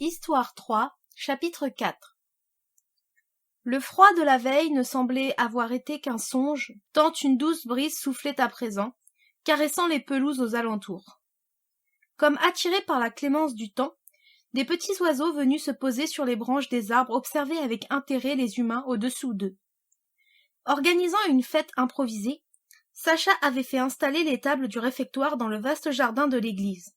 Histoire 3, chapitre 4. Le froid de la veille ne semblait avoir été qu'un songe, tant une douce brise soufflait à présent, caressant les pelouses aux alentours. Comme attirés par la clémence du temps, des petits oiseaux venus se poser sur les branches des arbres observaient avec intérêt les humains au-dessous d'eux. Organisant une fête improvisée, Sacha avait fait installer les tables du réfectoire dans le vaste jardin de l'église.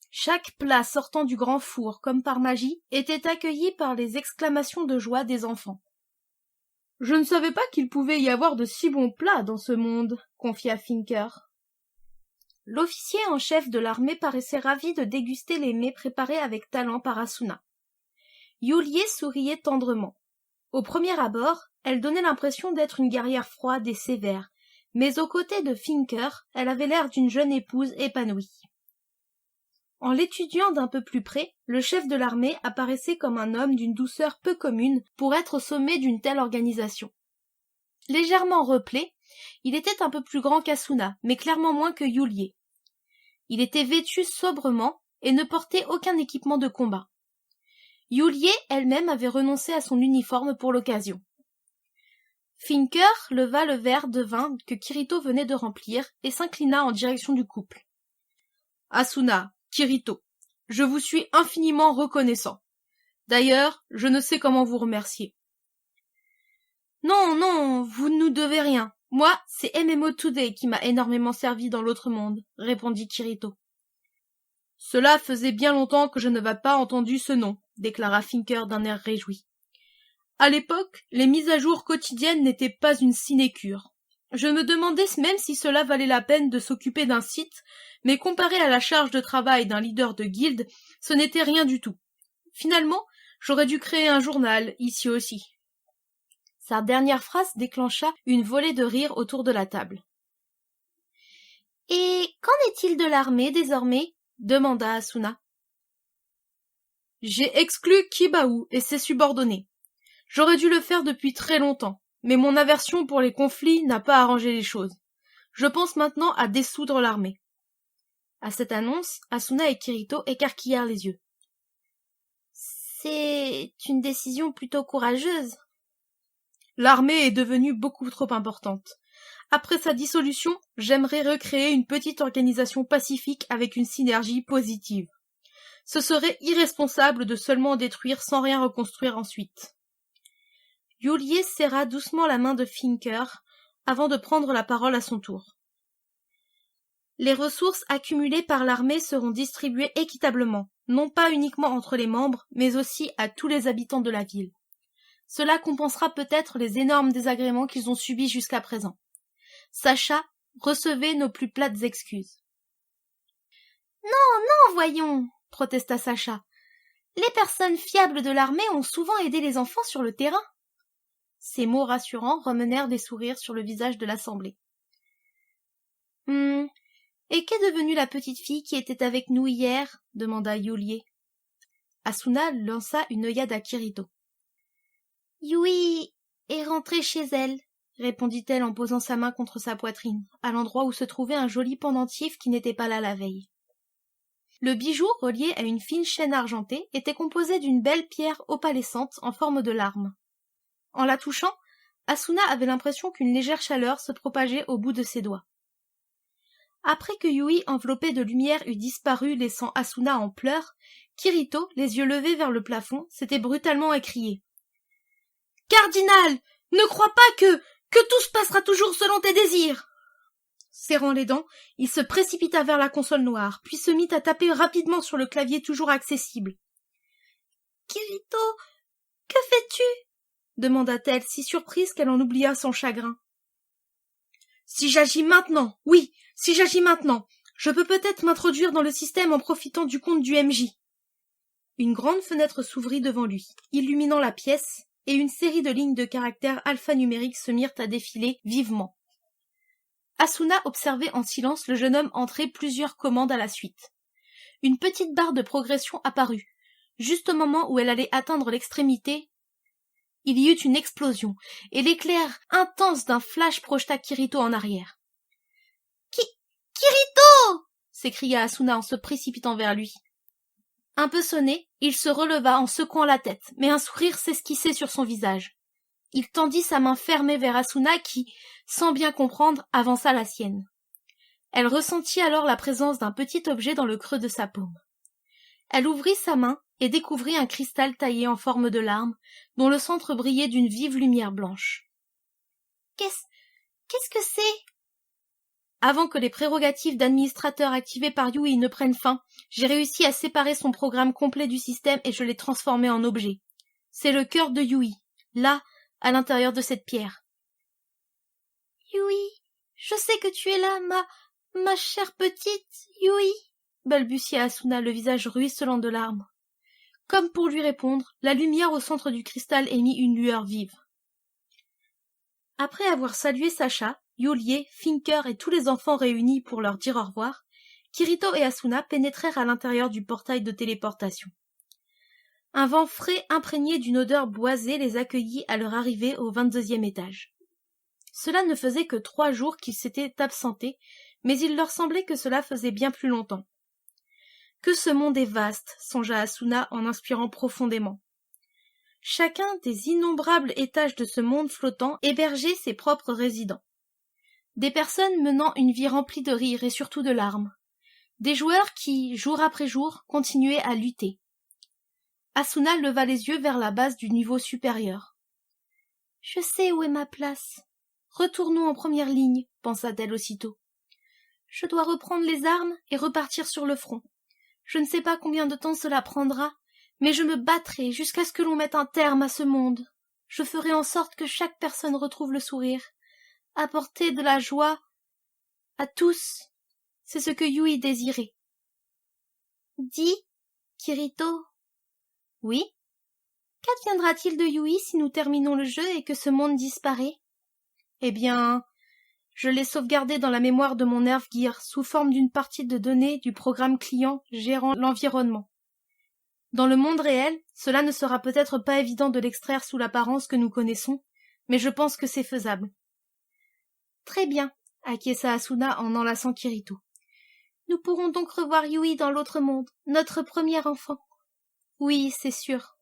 Chaque plat sortant du grand four, comme par magie, était accueilli par les exclamations de joie des enfants. « Je ne savais pas qu'il pouvait y avoir de si bons plats dans ce monde, » confia Finker. L'officier en chef de l'armée paraissait ravi de déguster les mets préparés avec talent par Asuna. Yulie souriait tendrement. Au premier abord, elle donnait l'impression d'être une guerrière froide et sévère, mais aux côtés de Finker, elle avait l'air d'une jeune épouse épanouie. En l'étudiant d'un peu plus près, le chef de l'armée apparaissait comme un homme d'une douceur peu commune pour être au sommet d'une telle organisation. Légèrement replé, il était un peu plus grand qu'Asuna, mais clairement moins que Yulie. Il était vêtu sobrement et ne portait aucun équipement de combat. Yulie elle-même avait renoncé à son uniforme pour l'occasion. Finker leva le verre de vin que Kirito venait de remplir et s'inclina en direction du couple. « Asuna, Kirito, je vous suis infiniment reconnaissant. D'ailleurs, je ne sais comment vous remercier. »« Non, vous ne nous devez rien. Moi, c'est MMO Today qui m'a énormément servi dans l'autre monde, » répondit Kirito. « Cela faisait bien longtemps que je n'avais pas entendu ce nom, » déclara Finker d'un air réjoui. « À l'époque, les mises à jour quotidiennes n'étaient pas une sinécure. Je me demandais même si cela valait la peine de s'occuper d'un site, mais comparé à la charge de travail d'un leader de guilde, ce n'était rien du tout. Finalement, j'aurais dû créer un journal, ici aussi. » Sa dernière phrase déclencha une volée de rires autour de la table. « Et qu'en est-il de l'armée désormais ?» demanda Asuna. « J'ai exclu Kibao et ses subordonnés. J'aurais dû le faire depuis très longtemps, mais mon aversion pour les conflits n'a pas arrangé les choses. Je pense maintenant à dissoudre l'armée. » À cette annonce, Asuna et Kirito écarquillèrent les yeux. « C'est une décision plutôt courageuse. » L'armée est devenue beaucoup trop importante. Après sa dissolution, j'aimerais recréer une petite organisation pacifique avec une synergie positive. Ce serait irresponsable de seulement détruire sans rien reconstruire ensuite. Yulie serra doucement la main de Finker avant de prendre la parole à son tour. Les ressources accumulées par l'armée seront distribuées équitablement, non pas uniquement entre les membres, mais aussi à tous les habitants de la ville. Cela compensera peut-être les énormes désagréments qu'ils ont subis jusqu'à présent. Sacha, recevez nos plus plates excuses. « Non, voyons !» protesta Sacha. « Les personnes fiables de l'armée ont souvent aidé les enfants sur le terrain. » Ces mots rassurants remenèrent des sourires sur le visage de l'assemblée. « Et qu'est devenue la petite fille qui était avec nous hier ?» demanda Yulie. Asuna lança une œillade à Kirito. « Yui est rentrée chez elle, » répondit-elle en posant sa main contre sa poitrine, à l'endroit où se trouvait un joli pendentif qui n'était pas là la veille. Le bijou, relié à une fine chaîne argentée, était composé d'une belle pierre opalescente en forme de larme. En la touchant, Asuna avait l'impression qu'une légère chaleur se propageait au bout de ses doigts. Après que Yui, enveloppé de lumière, eut disparu, laissant Asuna en pleurs, Kirito, les yeux levés vers le plafond, s'était brutalement écrié. « Cardinal, ne crois pas que tout se passera toujours selon tes désirs !» Serrant les dents, il se précipita vers la console noire, puis se mit à taper rapidement sur le clavier toujours accessible. « Kirito, que fais-tu » demanda-t-elle, si surprise qu'elle en oublia son chagrin. « Si j'agis maintenant, oui, si j'agis maintenant, je peux peut-être m'introduire dans le système en profitant du compte du MJ. » Une grande fenêtre s'ouvrit devant lui, illuminant la pièce, et une série de lignes de caractères alphanumériques se mirent à défiler vivement. Asuna observait en silence le jeune homme entrer plusieurs commandes à la suite. Une petite barre de progression apparut. Juste au moment où elle allait atteindre l'extrémité, il y eut une explosion, et l'éclair intense d'un flash projeta Kirito en arrière. « Kirito !» s'écria Asuna en se précipitant vers lui. Un peu sonné, il se releva en secouant la tête, mais un sourire s'esquissait sur son visage. Il tendit sa main fermée vers Asuna qui, sans bien comprendre, avança la sienne. Elle ressentit alors la présence d'un petit objet dans le creux de sa paume. Elle ouvrit sa main et découvrit un cristal taillé en forme de larme, dont le centre brillait d'une vive lumière blanche. Qu'est-ce que c'est? Avant que les prérogatives d'administrateur activées par Yui ne prennent fin, j'ai réussi à séparer son programme complet du système et je l'ai transformé en objet. C'est le cœur de Yui, là, à l'intérieur de cette pierre. Yui, je sais que tu es là, ma chère petite Yui, balbutia Asuna, le visage ruisselant de larmes. Comme pour lui répondre, la lumière au centre du cristal émit une lueur vive. Après avoir salué Sacha, Yulie, Finker et tous les enfants réunis pour leur dire au revoir, Kirito et Asuna pénétrèrent à l'intérieur du portail de téléportation. Un vent frais imprégné d'une odeur boisée les accueillit à leur arrivée au 22e étage. Cela ne faisait que 3 jours qu'ils s'étaient absentés, mais il leur semblait que cela faisait bien plus longtemps. Que ce monde est vaste, songea Asuna en inspirant profondément. Chacun des innombrables étages de ce monde flottant hébergeait ses propres résidents. Des personnes menant une vie remplie de rires et surtout de larmes. Des joueurs qui, jour après jour, continuaient à lutter. Asuna leva les yeux vers la base du niveau supérieur. « Je sais où est ma place. Retournons en première ligne, pensa-t-elle aussitôt. Je dois reprendre les armes et repartir sur le front. Je ne sais pas combien de temps cela prendra, mais je me battrai jusqu'à ce que l'on mette un terme à ce monde. Je ferai en sorte que chaque personne retrouve le sourire. Apporter de la joie à tous, c'est ce que Yui désirait. »« Dis, Kirito. »« Oui. Qu'adviendra-t-il de Yui si nous terminons le jeu et que ce monde disparaît ? » ?»« Eh bien, je l'ai sauvegardé dans la mémoire de mon Nerve Gear sous forme d'une partie de données du programme client gérant l'environnement. Dans le monde réel, cela ne sera peut-être pas évident de l'extraire sous l'apparence que nous connaissons, mais je pense que c'est faisable. »« Très bien, » acquiesça Asuna en enlaçant Kirito. « Nous pourrons donc revoir Yui dans l'autre monde, notre premier enfant. »« Oui, c'est sûr. »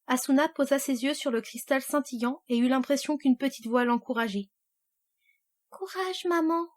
Asuna posa ses yeux sur le cristal scintillant et eut l'impression qu'une petite voix l'encourageait. « Courage, maman.